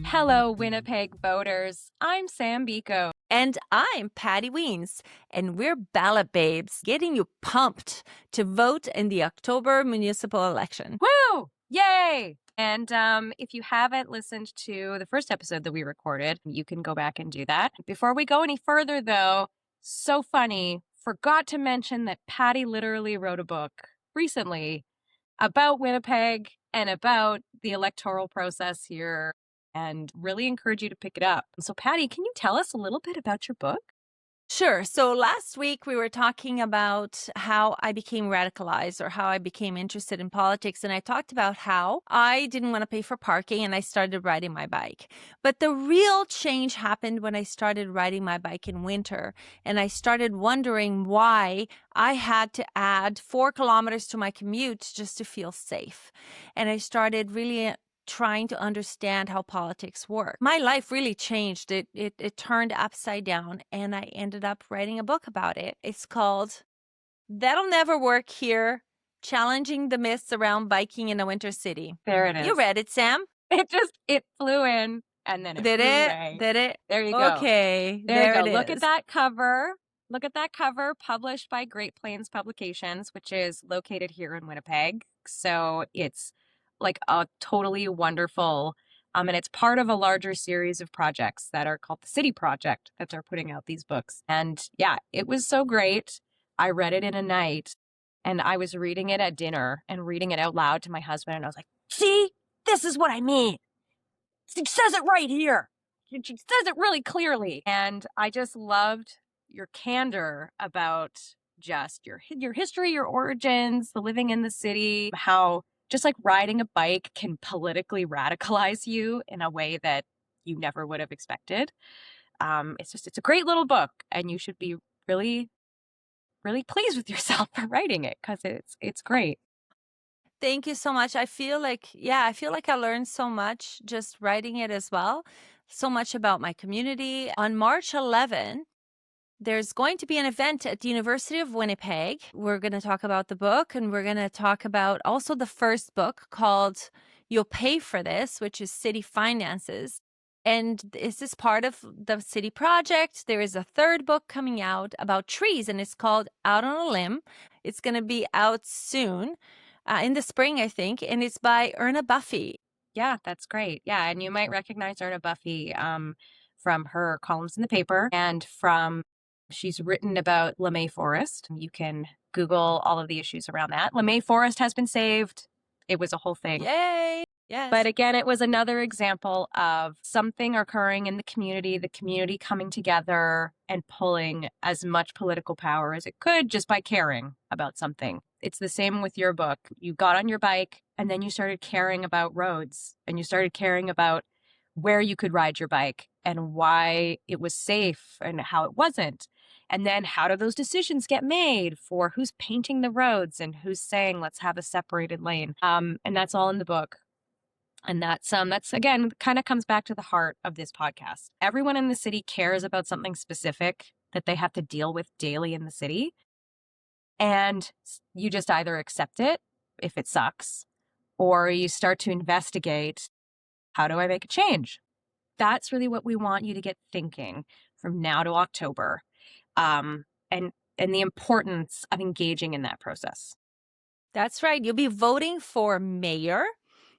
Hello, Winnipeg voters. I'm Sam Biko. And I'm Patty Weens, and we're Ballot Babes, getting you pumped to vote in the October municipal election. Woo! Yay! And if you haven't listened to the first episode that we recorded, you can go back and do that. Before we go any further, though, so funny, forgot to mention that Patty literally wrote a book recently about Winnipeg and about the electoral process here, and really encourage you to pick it up. So, Patty, can you tell us a little bit about your book? Sure. So last week we were talking about how I became radicalized or how I became interested in politics. And I talked about how I didn't want to pay for parking and I started riding my bike. But the real change happened when I started riding my bike in winter. And I started wondering why I had to add 4 kilometers to my commute just to feel safe. And I started really trying to understand how politics work. My life really changed. It turned upside down, and I ended up writing a book about it. It's called That'll Never Work Here, Challenging the Myths Around Biking in a Winter City. There it is. You read it, Sam? It flew in and then it Did flew it? away. Did it? There you go. Okay. There you go. It Look is. at that cover. Look at that cover, published by Great Plains Publications, which is located here in Winnipeg. So it's like a totally wonderful, and it's part of a larger series of projects that are called the City Project that they're putting out these books. And yeah, it was so great. I read it in a night, and I was reading it at dinner and reading it out loud to my husband. And I was like, see, this is what I mean. She says it right here. She says it really clearly. And I just loved your candor about just your history, your origins, the living in the city, how just like riding a bike can politically radicalize you in a way that you never would have expected. It's a great little book, and you should be really, really pleased with yourself for writing it because it's great. Thank you so much. I feel like I learned so much just writing it as well. So much about my community. On March 11, there's going to be an event at the University of Winnipeg. We're going to talk about the book, and we're going to talk about also the first book called You'll Pay for This, which is City Finances. And this is part of the City Project. There is a third book coming out about trees, and it's called Out on a Limb. It's going to be out soon, in the spring, I think, and it's by Erna Buffy. Yeah, that's great. Yeah, and you might recognize Erna Buffy from her columns in the paper and she's written about LeMay Forest. You can Google all of the issues around that. LeMay Forest has been saved. It was a whole thing. Yay! Yes. But again, it was another example of something occurring in the community coming together and pulling as much political power as it could just by caring about something. It's the same with your book. You got on your bike and then you started caring about roads, and you started caring about where you could ride your bike and why it was safe and how it wasn't. And then how do those decisions get made for who's painting the roads and who's saying, let's have a separated lane. And that's all in the book. And that's again, kind of comes back to the heart of this podcast. Everyone in the city cares about something specific that they have to deal with daily in the city. And you just either accept it if it sucks, or you start to investigate, how do I make a change? That's really what we want you to get thinking from now to October. And the importance of engaging in that process. That's right. You'll be voting for mayor,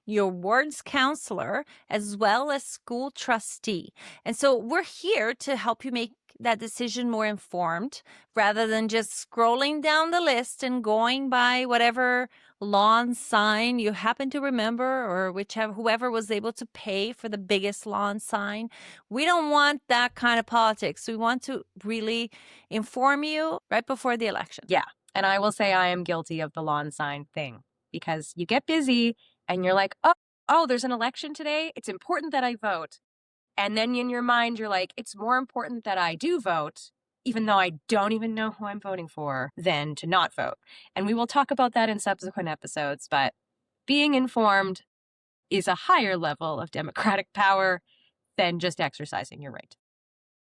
your ward's counselor, as well as school trustee. And so we're here to help you make that decision more informed rather than just scrolling down the list and going by whatever lawn sign you happen to remember, or whoever was able to pay for the biggest lawn sign. We don't want that kind of politics. We want to really inform you right before the election. Yeah. And I will say I am guilty of the lawn sign thing, because you get busy and you're like, oh, there's an election today. It's important that I vote. And then in your mind, you're like, it's more important that I do vote, even though I don't even know who I'm voting for, than to not vote. And we will talk about that in subsequent episodes. But being informed is a higher level of democratic power than just exercising your right.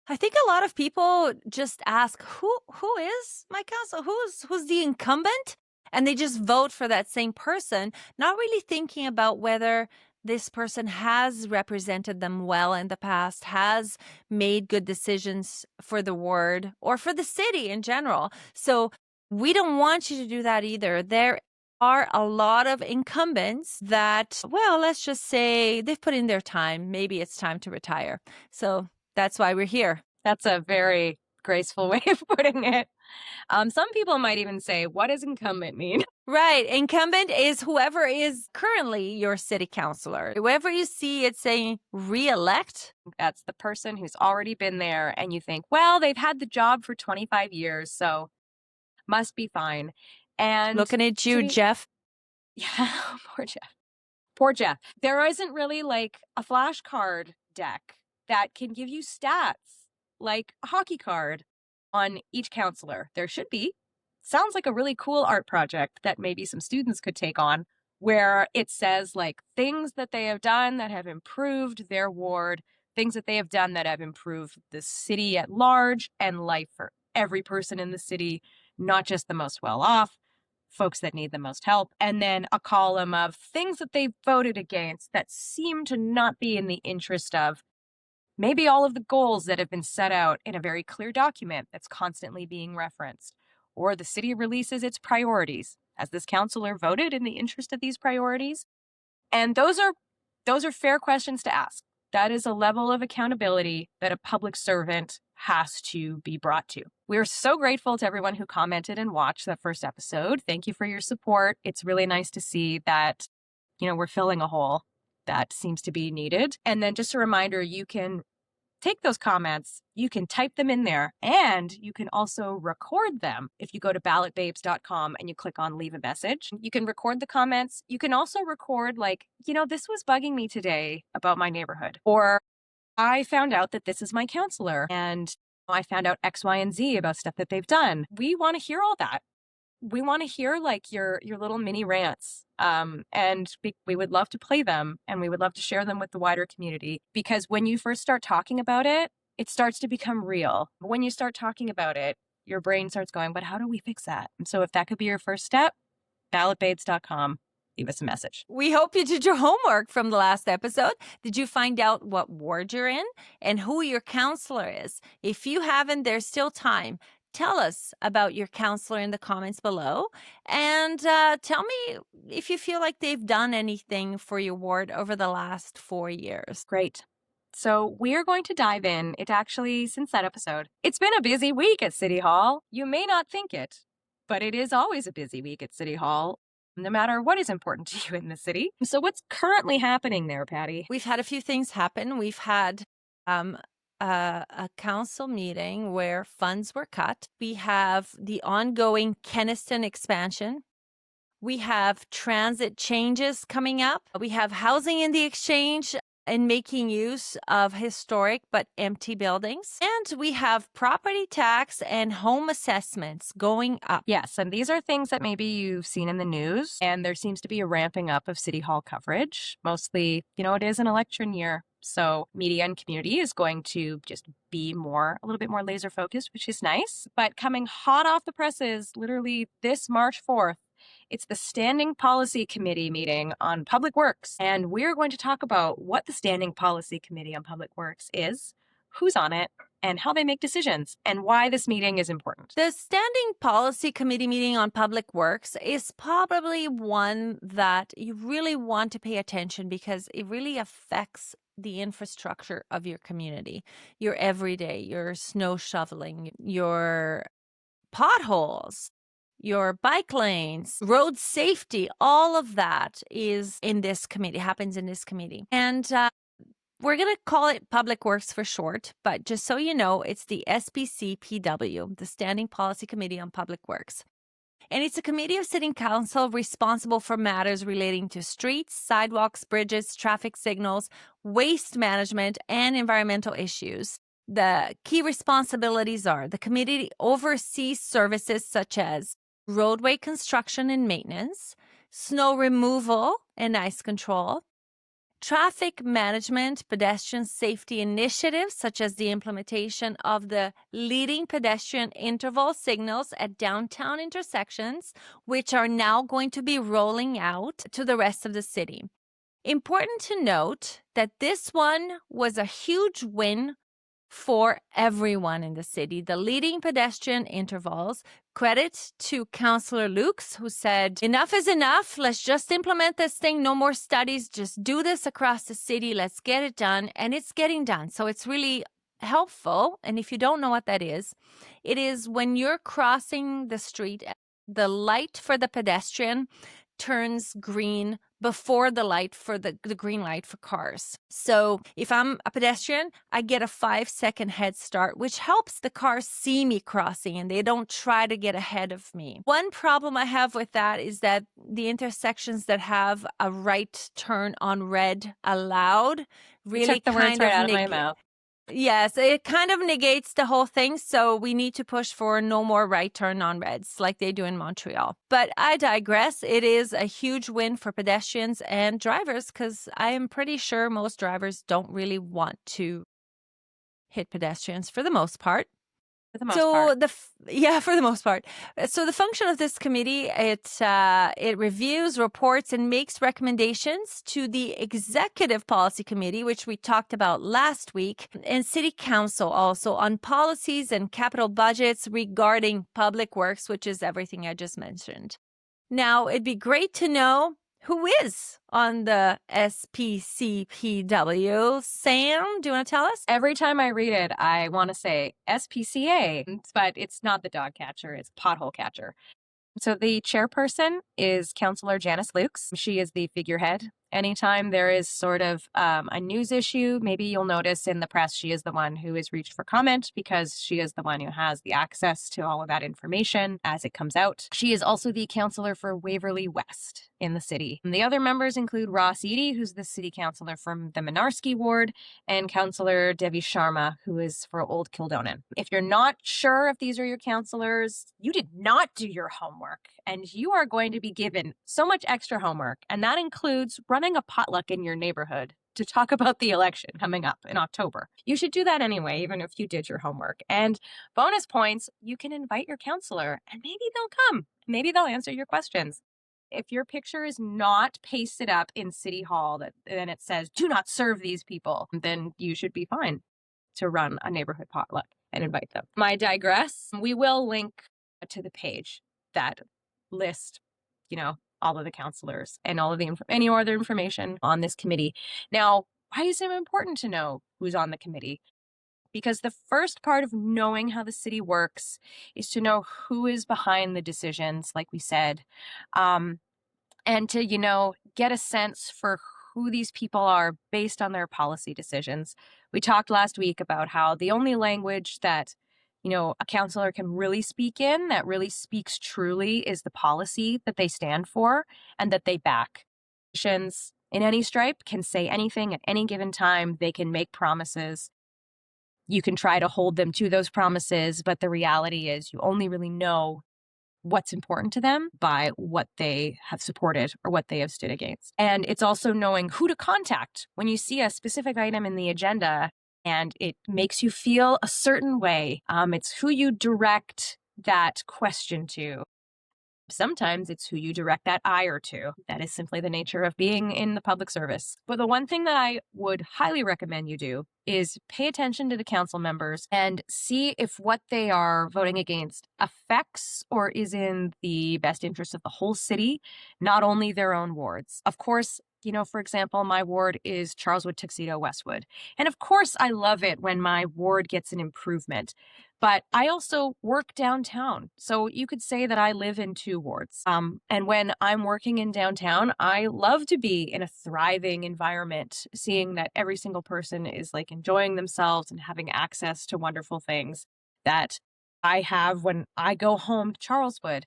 I think a lot of people just ask, who is my counsel? Who's the incumbent? And they just vote for that same person, not really thinking about whether this person has represented them well in the past, has made good decisions for the ward or for the city in general. So we don't want you to do that either. There are a lot of incumbents that, well, let's just say they've put in their time. Maybe it's time to retire. So that's why we're here. That's a very graceful way of putting it. Some people might even say, what does incumbent mean? Right. Incumbent is whoever is currently your city councilor. Whoever you see it saying re-elect. That's the person who's already been there, and you think, well, they've had the job for 25 years, so must be fine. And looking at you, Jeff. Yeah, poor Jeff. Poor Jeff. There isn't really like a flashcard deck that can give you stats like a hockey card on each counselor. There should be. Sounds like a really cool art project that maybe some students could take on, where it says like things that they have done that have improved their ward, things that they have done that have improved the city at large and life for every person in the city, not just the most well off, folks that need the most help, and then a column of things that they voted against that seem to not be in the interest of maybe all of the goals that have been set out in a very clear document that's constantly being referenced. Or the city releases its priorities. Has this councilor voted in the interest of these priorities? And those are fair questions to ask. That is a level of accountability that a public servant has to be brought to. We're so grateful to everyone who commented and watched that first episode. Thank you for your support. It's really nice to see that, we're filling a hole that seems to be needed. And then just a reminder, you can take those comments, you can type them in there, and you can also record them. If you go to ballotbabes.com and you click on leave a message, you can record the comments. You can also record this was bugging me today about my neighborhood, or I found out that this is my counselor and I found out X, Y, and Z about stuff that they've done. We want to hear all that. We want to hear your little mini rants. And we would love to play them, and we would love to share them with the wider community, because when you first start talking about it, it starts to become real. When you start talking about it, your brain starts going, but how do we fix that? And so if that could be your first step, ballotbabes.com, leave us a message. We hope you did your homework from the last episode. Did you find out what ward you're in and who your counselor is? If you haven't, there's still time. Tell us about your counselor in the comments below, and tell me if you feel like they've done anything for your ward over the last 4 years. Great. So we're going to dive in. It actually, since that episode, it's been a busy week at City Hall. You may not think it, but it is always a busy week at City Hall, no matter what is important to you in the city. So what's currently happening there, Patty? We've had a few things happen. We've had a council meeting where funds were cut. We have the ongoing Keniston expansion. We have transit changes coming up. We have housing in the exchange and making use of historic but empty buildings. And we have property tax and home assessments going up. Yes, and these are things that maybe you've seen in the news, and there seems to be a ramping up of City Hall coverage. Mostly, it is an election year. So media and community is going to just be a little bit more laser focused, which is nice. But coming hot off the presses, literally this March 4th, it's the Standing Policy Committee meeting on Public Works. And we're going to talk about what the Standing Policy Committee on Public Works is, who's on it, and how they make decisions, and why this meeting is important. The Standing Policy Committee meeting on Public Works is probably one that you really want to pay attention, because it really affects the infrastructure of your community, your everyday, your snow shoveling, your potholes, your bike lanes, road safety. All of that is in this committee, happens in this committee. And we're going to call it Public Works for short, but just so you know, it's the SPCPW, the Standing Policy Committee on Public Works. And it's a committee of City Council responsible for matters relating to streets, sidewalks, bridges, traffic signals, waste management, and environmental issues. The key responsibilities are: the committee oversees services such as roadway construction and maintenance, snow removal and ice control, traffic management, pedestrian safety initiatives, such as the implementation of the leading pedestrian interval signals at downtown intersections, which are now going to be rolling out to the rest of the city. Important to note that this one was a huge win for everyone in the city. The leading pedestrian intervals. Credit to Councillor Lukes, who said, enough is enough. Let's just implement this thing. No more studies. Just do this across the city. Let's get it done. And it's getting done. So it's really helpful. And if you don't know what that is, it is when you're crossing the street, the light for the pedestrian turns green before the light for the green light for cars. So if I'm a pedestrian, I get a 5-second head start, which helps the cars see me crossing and they don't try to get ahead of me. One problem I have with that is that the intersections that have a right turn on red allowed really Took the words right out of my mouth. Yes, it kind of negates the whole thing. So we need to push for no more right turn on reds like they do in Montreal. But I digress. It is a huge win for pedestrians and drivers because I am pretty sure most drivers don't really want to hit pedestrians for the most part. For the most part. For the most part. So the function of this committee, it reviews, reports, and makes recommendations to the Executive Policy Committee, which we talked about last week, and City Council also on policies and capital budgets regarding public works, which is everything I just mentioned. Now, it'd be great to know who is on the SPCPW. Sam, do you want to tell us? Every time I read it, I want to say SPCA, but it's not the dog catcher, it's pothole catcher. So the chairperson is Councillor Janice Lukes. She is the figurehead. Anytime there is sort of a news issue, maybe you'll notice in the press, she is the one who is reached for comment because she is the one who has the access to all of that information as it comes out. She is also the councillor for Waverly West in the city. And the other members include Ross Eady, who's the city councillor from the Minarski ward, and Councillor Devi Sharma, who is for Old Kildonan. If you're not sure if these are your councillors, you did not do your homework, and you are going to be given so much extra homework, and that includes running a potluck in your neighborhood to talk about the election coming up in October. You should do that anyway, even if you did your homework. And bonus points, you can invite your councillor, and maybe they'll come. Maybe they'll answer your questions. If your picture is not pasted up in City Hall and it says, do not serve these people, then you should be fine to run a neighborhood potluck and invite them. I digress. We will link to the page that lists, all of the councillors and all of the any other information on this committee. Now, why is it important to know who's on the committee? Because the first part of knowing how the city works is to know who is behind the decisions, like we said, and to, get a sense for who these people are based on their policy decisions. We talked last week about how the only language that, a councillor can really speak in, that really speaks truly, is the policy that they stand for and that they back. Politicians in any stripe can say anything at any given time. They can make promises. You can try to hold them to those promises, but the reality is you only really know what's important to them by what they have supported or what they have stood against. And it's also knowing who to contact when you see a specific item in the agenda and it makes you feel a certain way. It's who you direct that question to. Sometimes it's who you direct that ire to. That is simply the nature of being in the public service. But the one thing that I would highly recommend you do is pay attention to the council members and see if what they are voting against affects or is in the best interest of the whole city, not only their own wards. Of course, for example, my ward is Charleswood, Tuxedo, Westwood. And of course, I love it when my ward gets an improvement. But I also work downtown. So you could say that I live in two wards. And when I'm working in downtown, I love to be in a thriving environment, seeing that every single person is enjoying themselves and having access to wonderful things that I have when I go home to Charleswood.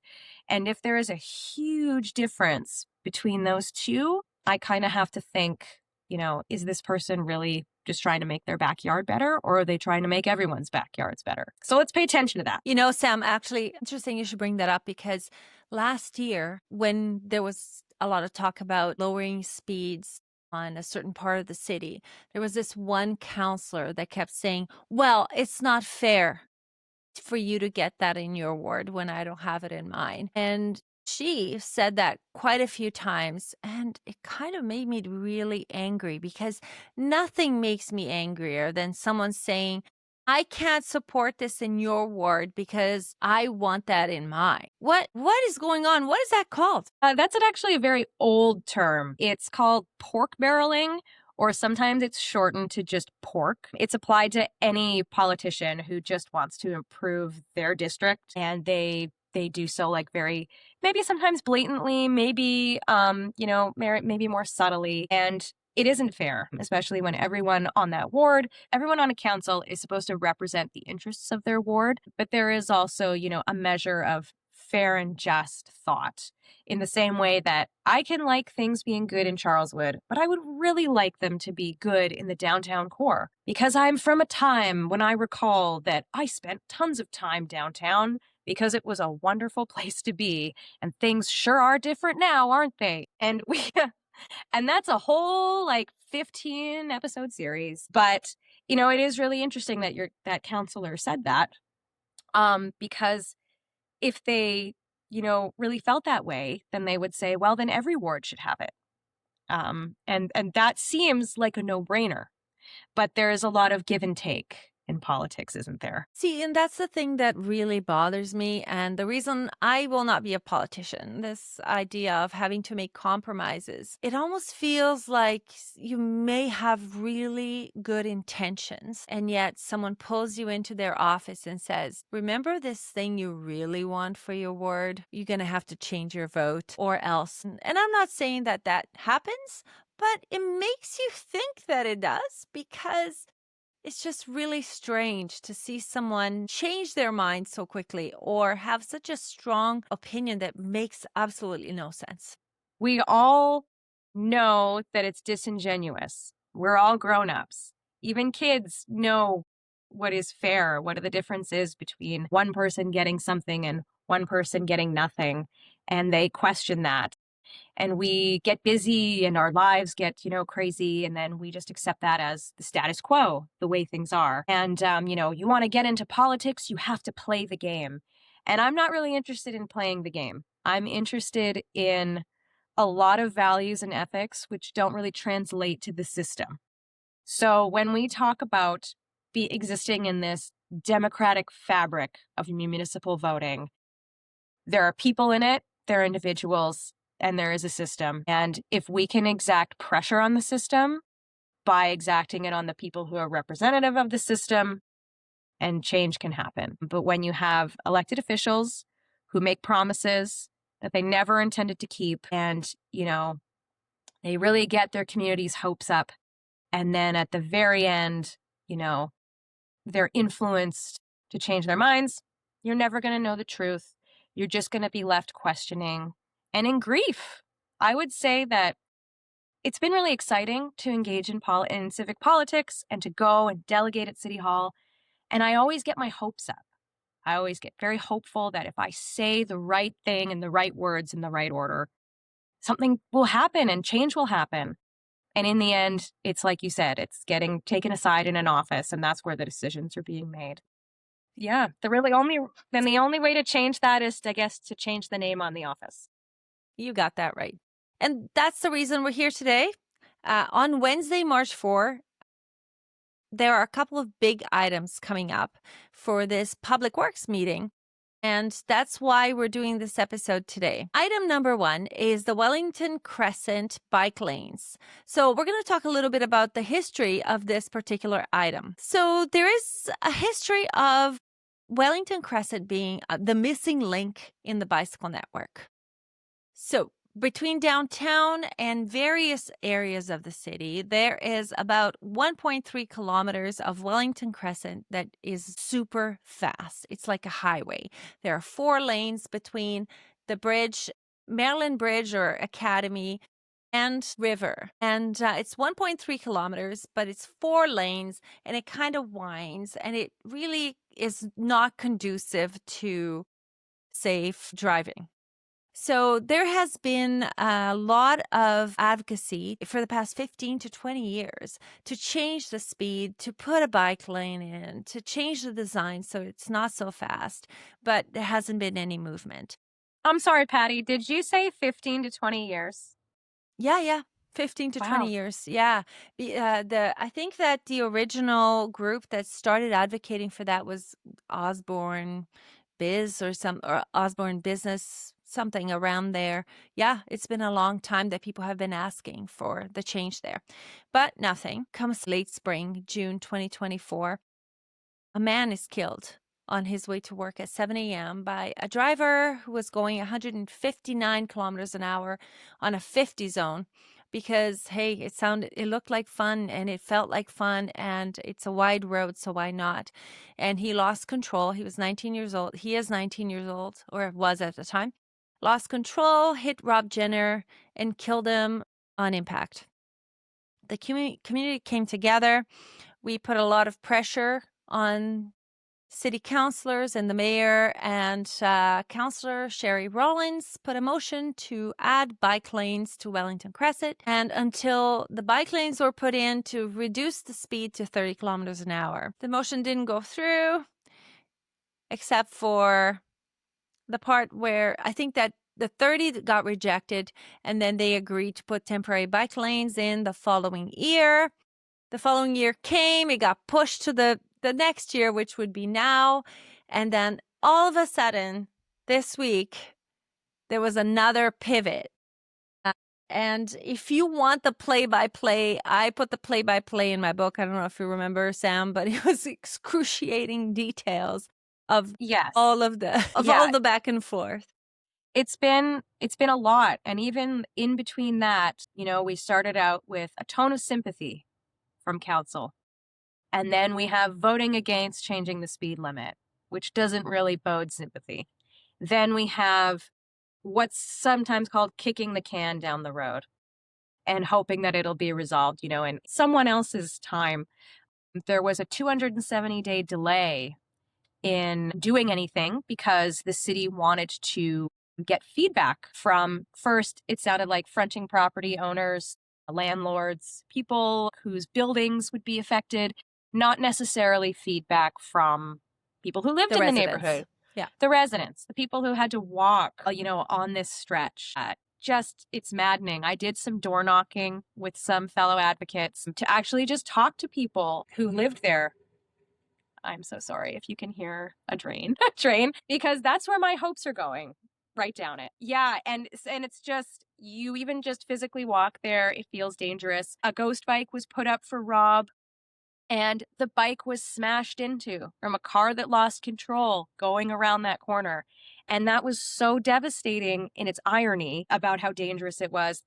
And if there is a huge difference between those two, I kind of have to think, is this person really just trying to make their backyard better, or are they trying to make everyone's backyards better? So let's pay attention to that. Sam, actually, interesting you should bring that up because last year when there was a lot of talk about lowering speeds on a certain part of the city, there was this one counselor that kept saying, well, it's not fair for you to get that in your ward when I don't have it in mine. And she said that quite a few times, and it kind of made me really angry because nothing makes me angrier than someone saying, I can't support this in your ward because I want that in mine. What is going on? What is that called? That's actually a very old term. It's called pork barreling, or sometimes it's shortened to just pork. It's applied to any politician who just wants to improve their district, and they do so like very, maybe sometimes blatantly, maybe maybe more subtly. And it isn't fair, especially when everyone on that ward, everyone on a council is supposed to represent the interests of their ward. But there is also, a measure of fair and just thought, in the same way that I can like things being good in Charleswood, but I would really like them to be good in the downtown core, because I'm from a time when I recall that I spent tons of time downtown because it was a wonderful place to be, and things sure are different now, aren't they? And and that's a whole like 15 episode series. But, it is really interesting that that counselor said that, because if they, really felt that way, then they would say, well, then every ward should have it. And that seems like a no-brainer. But there is a lot of give and take in politics, isn't there? See, and that's the thing that really bothers me. And the reason I will not be a politician, this idea of having to make compromises, it almost feels like you may have really good intentions, and yet someone pulls you into their office and says, remember this thing you really want for your ward? You're going to have to change your vote or else. And I'm not saying that that happens, but it makes you think that it does, because it's just really strange to see someone change their mind so quickly or have such a strong opinion that makes absolutely no sense. We all know that it's disingenuous. We're all grown-ups. Even kids know what is fair, what are the differences between one person getting something and one person getting nothing, and they question that. And we get busy and our lives get, crazy. And then we just accept that as the status quo, the way things are. And, you want to get into politics, you have to play the game. And I'm not really interested in playing the game. I'm interested in a lot of values and ethics which don't really translate to the system. So when we talk about existing in this democratic fabric of municipal voting, there are people in it, there are individuals, and there is a system. And if we can exact pressure on the system by exacting it on the people who are representative of the system, and change can happen. But when you have elected officials who make promises that they never intended to keep, and, they really get their community's hopes up, and then at the very end, they're influenced to change their minds, you're never going to know the truth. You're just going to be left questioning and in grief. I would say that it's been really exciting to engage in civic politics and to go and delegate at City Hall. And I always get my hopes up. I always get very hopeful that if I say the right thing and the right words in the right order, something will happen and change will happen. And in the end, it's like you said, it's getting taken aside in an office, and that's where the decisions are being made. Yeah, the only way to change that is, I guess, to change the name on the office. You got that right. And that's the reason we're here today. On Wednesday, March 4, there are a couple of big items coming up for this Public Works meeting. And that's why we're doing this episode today. Item number 1 is the Wellington Crescent bike lanes. So we're going to talk a little bit about the history of this particular item. So there is a history of Wellington Crescent being the missing link in the bicycle network. So between downtown and various areas of the city, there is about 1.3 kilometers of Wellington Crescent that is super fast. It's like a highway. There are 4 lanes between the bridge, Maryland Bridge or Academy, and River. And it's 1.3 kilometers, but it's 4 lanes, and it kind of winds, and it really is not conducive to safe driving. So there has been a lot of advocacy for the past 15 to 20 years to change the speed, to put a bike lane in, to change the design so it's not so fast, but there hasn't been any movement. I'm sorry, Patty. Did you say 15 to 20 years? Yeah. 15 to 20 Wow. years. Yeah. I think that the original group that started advocating for that was Osborne or Osborne Business, something around there. Yeah, it's been a long time that people have been asking for the change there. But nothing. Comes late spring, June 2024, a man is killed on his way to work at 7 a.m. by a driver who was going 159 kilometers an hour on a 50 zone because, hey, it looked like fun and it felt like fun and it's a wide road, so why not? And he lost control. He was 19 years old. He is 19 years old, or was at the time. Lost control, hit Rob Jenner, and killed him on impact. The community came together. We put a lot of pressure on city councilors and the mayor, and Councillor Sherry Rollins put a motion to add bike lanes to Wellington Crescent. And until the bike lanes were put in to reduce the speed to 30 kilometers an hour, the motion didn't go through, except for the part where I think that the 30 got rejected, and then they agreed to put temporary bike lanes in the following year. The following year came, it got pushed to the next year, which would be now. And then all of a sudden, this week, there was another pivot. And if you want the play-by-play, I put the play-by-play in my book. I don't know if you remember, Sam, but it was excruciating details of Yes. all of all the back and forth. It's been a lot. And even in between that, we started out with a tone of sympathy from council. And then we have voting against changing the speed limit, which doesn't really bode sympathy. Then we have what's sometimes called kicking the can down the road and hoping that it'll be resolved, in someone else's time. There was a 270-day delay in doing anything because the city wanted to get feedback from, first, it sounded like fronting property owners, landlords, people whose buildings would be affected, not necessarily feedback from people who lived in the neighborhood. Yeah. The residents, the people who had to walk, on this stretch. It's maddening. I did some door knocking with some fellow advocates to actually just talk to people who lived there. I'm so sorry if you can hear a drain, because that's where my hopes are going. Right down it. Yeah. And it's just, you even just physically walk there, it feels dangerous. A ghost bike was put up for Rob, and the bike was smashed into from a car that lost control going around that corner. And that was so devastating in its irony about how dangerous it was.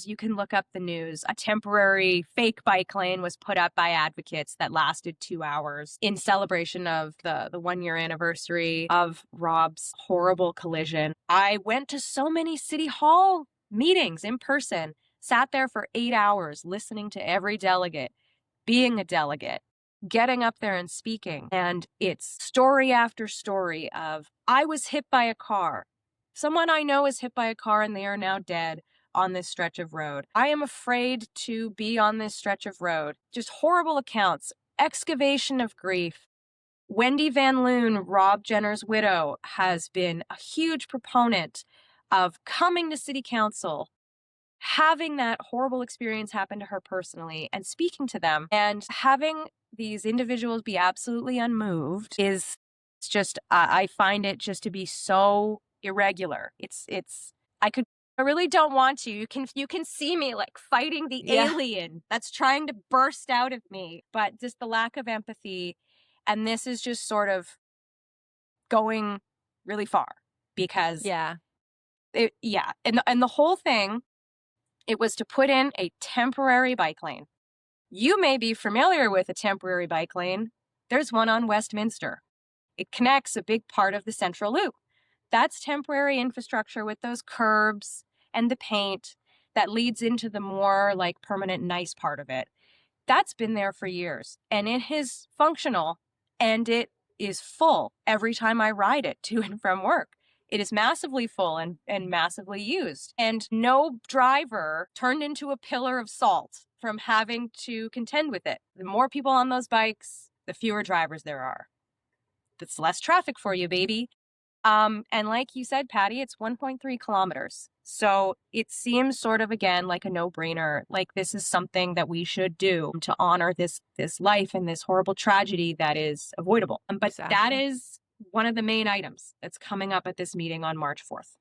You can look up the news, a temporary fake bike lane was put up by advocates that lasted 2 hours in celebration of the 1-year anniversary of Rob's horrible collision. I went to so many city hall meetings in person, sat there for 8 hours listening to every delegate, being a delegate, getting up there and speaking. And it's story after story of, I was hit by a car. Someone I know is hit by a car and they are now dead on this stretch of road. I am afraid to be on this stretch of road. Just horrible accounts, excavation of grief. Wendy Van Loon, Rob Jenner's widow, has been a huge proponent of coming to city council, having that horrible experience happen to her personally and speaking to them, and having these individuals be absolutely unmoved it's just, I find it just to be so irregular. I really don't want to. You can see me like fighting the alien that's trying to burst out of me, but just the lack of empathy. And this is just sort of going really far because and the whole thing, it was to put in a temporary bike lane. You may be familiar with a temporary bike lane. There's one on Westminster. It connects a big part of the Central Loop. That's temporary infrastructure with those curbs and the paint that leads into the more like permanent nice part of it. That's been there for years, and it is functional, and it is full every time I ride it to and from work. It is massively full and massively used. And no driver turned into a pillar of salt from having to contend with it. The more people on those bikes, the fewer drivers there are. That's less traffic for you, baby. And like you said, Patty, it's 1.3 kilometers. So it seems sort of, again, like a no-brainer. Like this is something that we should do to honor this life and this horrible tragedy that is avoidable. But that Exactly. is one of the main items that's coming up at this meeting on March 4th.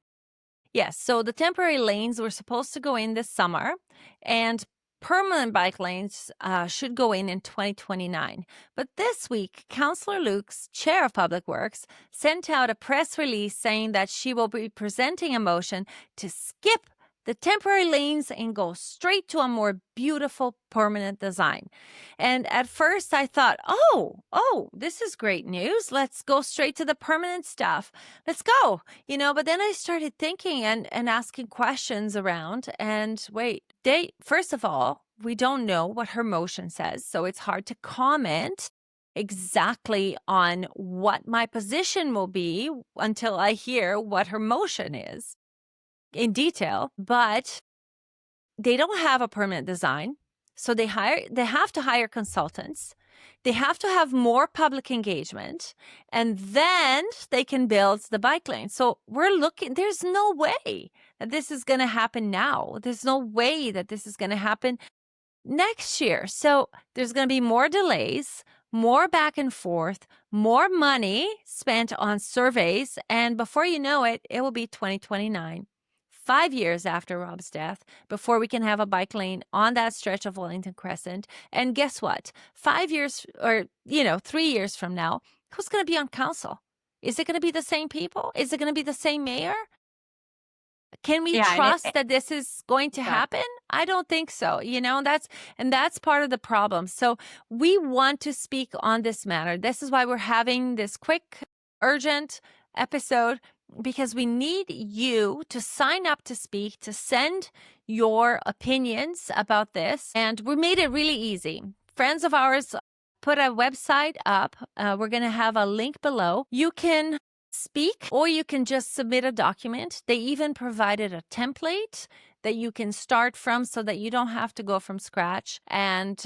Yes, so the temporary lanes were supposed to go in this summer, and permanent bike lanes should go in 2029. But this week, Councillor Luke's chair of Public Works sent out a press release saying that she will be presenting a motion to skip the temporary lanes and go straight to a more beautiful permanent design. And at first I thought, oh, this is great news. Let's go straight to the permanent stuff. Let's go. But then I started thinking and asking questions around, and first of all, we don't know what her motion says, so it's hard to comment exactly on what my position will be until I hear what her motion is in detail. But they don't have a permanent design, so they have to hire consultants. They have to have more public engagement, and then they can build the bike lane. So there's no way that this is going to happen now. There's no way that this is going to happen next year. So there's going to be more delays, more back and forth, more money spent on surveys, and before you know it, it will be 2029. 5 years after Rob's death, before we can have a bike lane on that stretch of Wellington Crescent. And guess what? 5 years or, 3 years from now, who's going to be on council? Is it going to be the same people? Is it going to be the same mayor? Can we trust that this is going to happen? I don't think so. That's part of the problem. So we want to speak on this matter. This is why we're having this quick, urgent episode, because we need you to sign up to speak, to send your opinions about this. And we made it really easy. Friends of ours put a website up. We're going to have a link below. You can speak, or you can just submit a document. They even provided a template that you can start from so that you don't have to go from scratch, and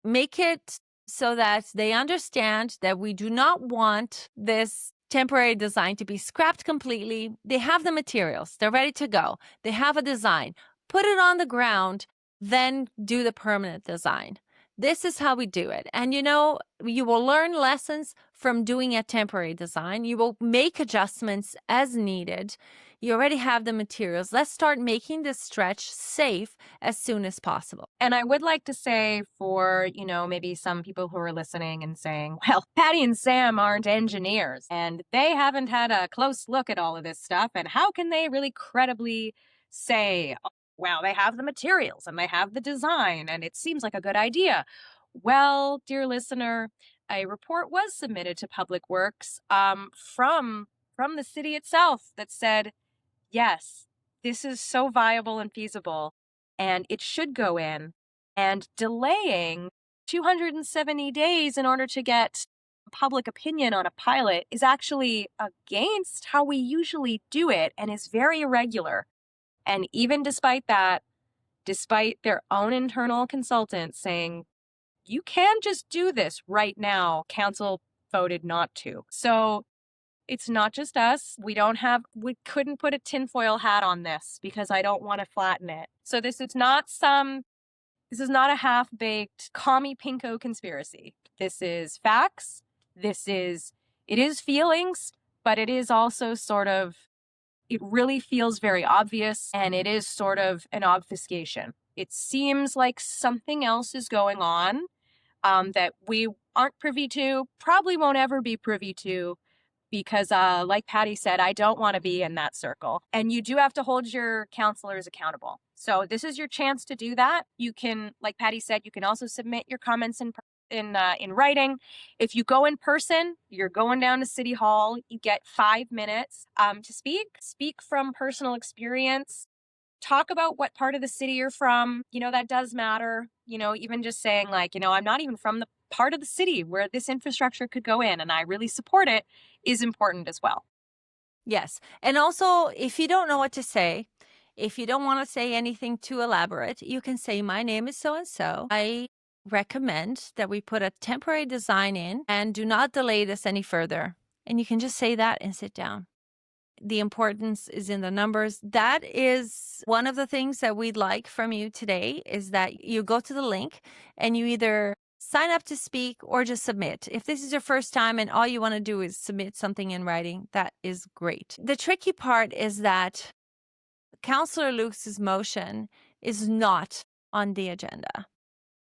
make it so that they understand that we do not want this temporary design to be scrapped completely. They have the materials. They're ready to go. They have a design. Put it on the ground, then do the permanent design. This is how we do it. And you will learn lessons from doing a temporary design. You will make adjustments as needed. You already have the materials. Let's start making this stretch safe as soon as possible. And I would like to say for, maybe some people who are listening and saying, well, Patty and Sam aren't engineers and they haven't had a close look at all of this stuff. And how can they really credibly say, oh, wow, they have the materials and they have the design and it seems like a good idea? Well, dear listener, a report was submitted to Public Works from the city itself that said, yes, this is so viable and feasible, and it should go in. And delaying 270 days in order to get public opinion on a pilot is actually against how we usually do it and is very irregular. And even despite that, despite their own internal consultants saying, you can just do this right now, council voted not to. So it's not just us. We couldn't put a tinfoil hat on this because I don't want to flatten it. So this is not a half-baked commie pinko conspiracy. This is facts. It is feelings, but it is also it really feels very obvious, and it is sort of an obfuscation. It seems like something else is going on that we aren't privy to, probably won't ever be privy to, because like Patty said, I don't want to be in that circle. And you do have to hold your counselors accountable. So this is your chance to do that. You can, like Patty said, you can also submit your comments in writing. If you go in person, you're going down to City Hall, you get 5 minutes to speak from personal experience. Talk about what part of the city you're from. That does matter. Even just saying I'm not even from the part of the city where this infrastructure could go in and I really support it is important as well. Yes. And also, if you don't know what to say, if you don't want to say anything too elaborate, you can say, my name is so-and-so. I recommend that we put a temporary design in and do not delay this any further. And you can just say that and sit down. The importance is in the numbers. That is one of the things that we'd like from you today, is that you go to the link and you either sign up to speak or just submit. If this is your first time and all you want to do is submit something in writing, that is great. The tricky part is that Councillor Luke's motion is not on the agenda.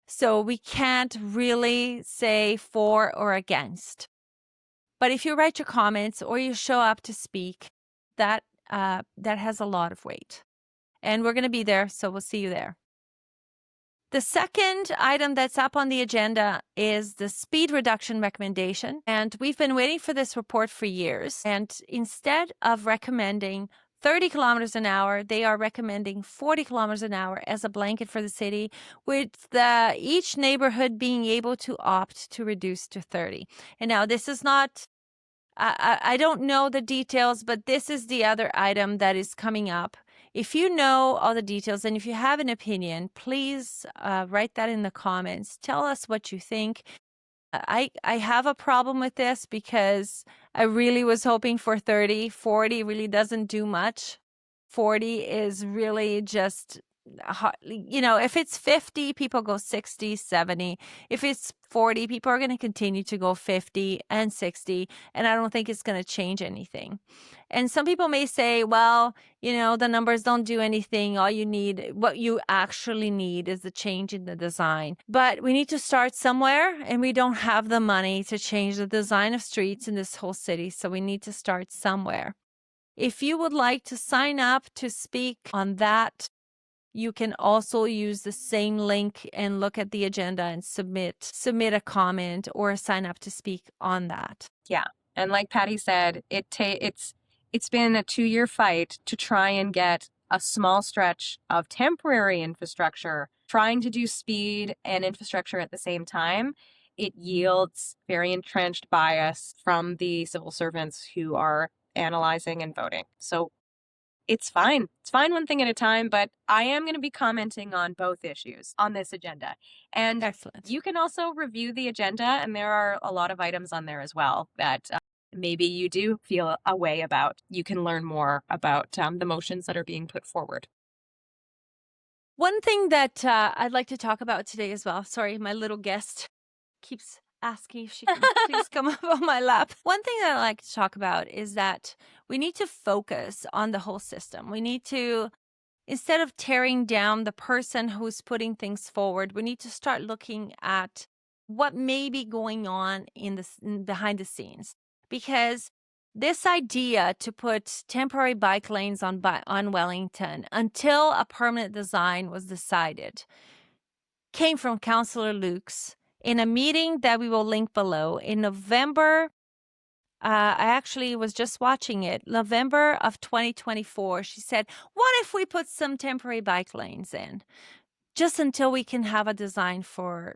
So we can't really say for or against. But if you write your comments or you show up to speak, that has a lot of weight. And we're going to be there, so we'll see you there. The second item that's up on the agenda is the speed reduction recommendation. And we've been waiting for this report for years. And instead of recommending 30 kilometers an hour, they are recommending 40 kilometers an hour as a blanket for the city, with each neighborhood being able to opt to reduce to 30. And now this is not, I don't know the details, but this is the other item that is coming up. If you know all the details and if you have an opinion, please write that in the comments. Tell us what you think. I have a problem with this because I really was hoping for 30. 40 really doesn't do much. 40 is really just, if it's 50, people go 60, 70. If it's 40, people are going to continue to go 50 and 60. And I don't think it's going to change anything. And some people may say, well, the numbers don't do anything. What you actually need is the change in the design. But we need to start somewhere, and we don't have the money to change the design of streets in this whole city. So we need to start somewhere. If you would like to sign up to speak on that, you can also use the same link and look at the agenda and submit a comment or sign up to speak on that. Yeah. And like Patty said, it's been a 2-year fight to try and get a small stretch of temporary infrastructure, trying to do speed and infrastructure at the same time. It yields very entrenched bias from the civil servants who are analyzing and voting. So it's fine. It's fine one thing at a time, but I am going to be commenting on both issues on this agenda. And excellent. You can also review the agenda, and there are a lot of items on there as well that maybe you do feel a way about. You can learn more about the motions that are being put forward. One thing that I'd like to talk about today as well. Sorry, my little guest keeps asking if she can please come up on my lap. One thing that I like to talk about is that we need to focus on the whole system. We need to, instead of tearing down the person who's putting things forward, we need to start looking at what may be going on behind the scenes. Because this idea to put temporary bike lanes on Wellington until a permanent design was decided came from Councillor Luke's in a meeting that we will link below in November. I actually was just watching it. November of 2024. She said, what if we put some temporary bike lanes in? Just until we can have a design for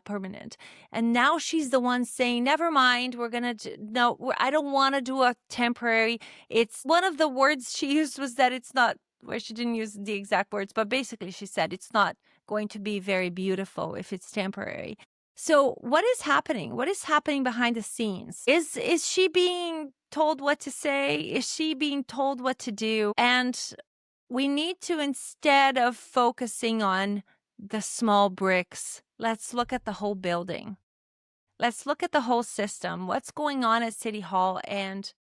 permanent. And now she's the one saying, never mind, I don't want to do a temporary. It's one of the words she used was that it's not, where she didn't use the exact words, but basically she said it's not going to be very beautiful if it's temporary. So what is happening? What is happening behind the scenes? Is she being told what to say? Is she being told what to do? And we need to, instead of focusing on the small bricks, let's look at the whole building. Let's look at the whole system. What's going on at City Hall, and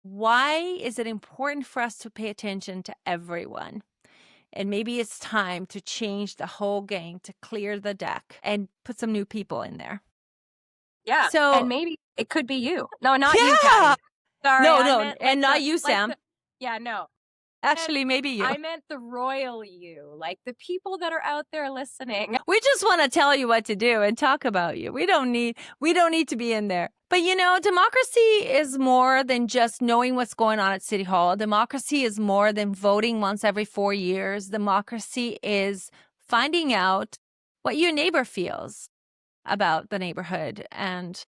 why is it important for us to pay attention to everyone? And maybe it's time to change the whole game, to clear the deck and put some new people in there. Yeah. So, and maybe it could be you. No, not you, Patty. Sorry. No, and not you, Sam. No. Actually, maybe you. I meant the royal you, like the people that are out there listening. We just want to tell you what to do and talk about you. We don't need to be in there. But democracy is more than just knowing what's going on at City Hall. Democracy is more than voting once every 4 years. Democracy is finding out what your neighbor feels about the neighborhood and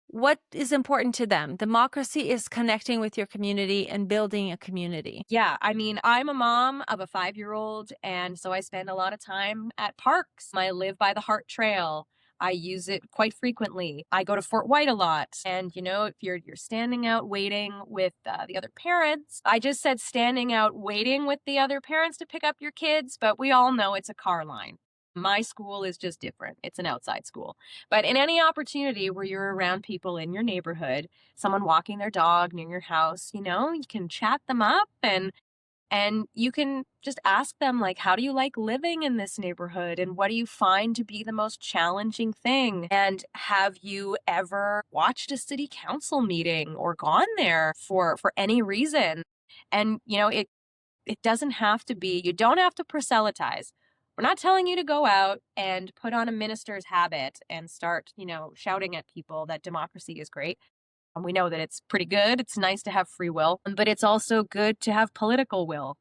what is important to them. Democracy is connecting with your community and building a community. Yeah, I mean, I'm a mom of a 5-year-old, and so I spend a lot of time at parks. I live by the Hart Trail. I use it quite frequently. I go to Fort White a lot. And, if you're standing out waiting with the other parents, I just said standing out waiting with the other parents to pick up your kids, but we all know it's a car line. My school is just different. It's an outside school. But in any opportunity where you're around people in your neighborhood, someone walking their dog near your house, you can chat them up and you can just ask them, like, how do you like living in this neighborhood? And what do you find to be the most challenging thing? And have you ever watched a city council meeting or gone there for any reason? And, it doesn't have to be, you don't have to proselytize. We're not telling you to go out and put on a minister's habit and start, shouting at people that democracy is great. And we know that it's pretty good. It's nice to have free will, but it's also good to have political will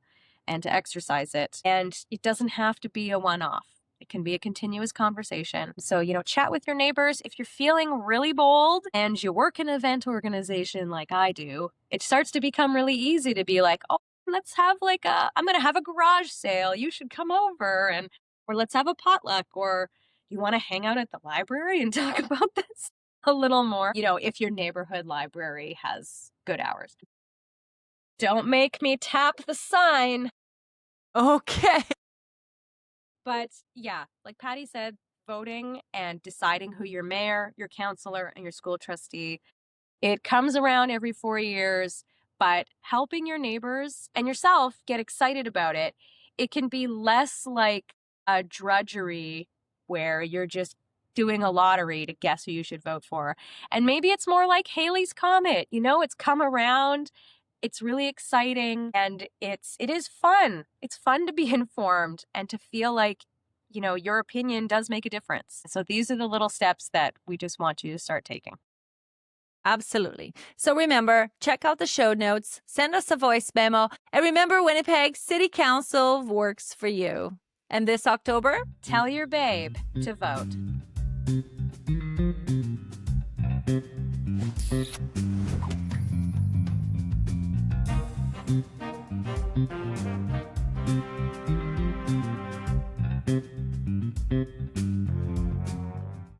and to exercise it. And it doesn't have to be a one-off. It can be a continuous conversation. So, chat with your neighbors. If you're feeling really bold and you work in an event organization like I do, it starts to become really easy to be like, oh, let's have I'm going to have a garage sale. You should come over or let's have a potluck, or you want to hang out at the library and talk about this a little more, if your neighborhood library has good hours. Don't make me tap the sign. Okay. But yeah, like Patty said, voting and deciding who your mayor, your councilor, and your school trustee, it comes around every 4 years, but helping your neighbors and yourself get excited about it, it can be less like a drudgery where you're just doing a lottery to guess who you should vote for. And maybe it's more like Haley's Comet. It's come around. It's really exciting and it is fun. It's fun to be informed and to feel like, your opinion does make a difference. So these are the little steps that we just want you to start taking. Absolutely. So remember, check out the show notes, send us a voice memo, and remember, Winnipeg City Council works for you. And this October, tell your babe to vote.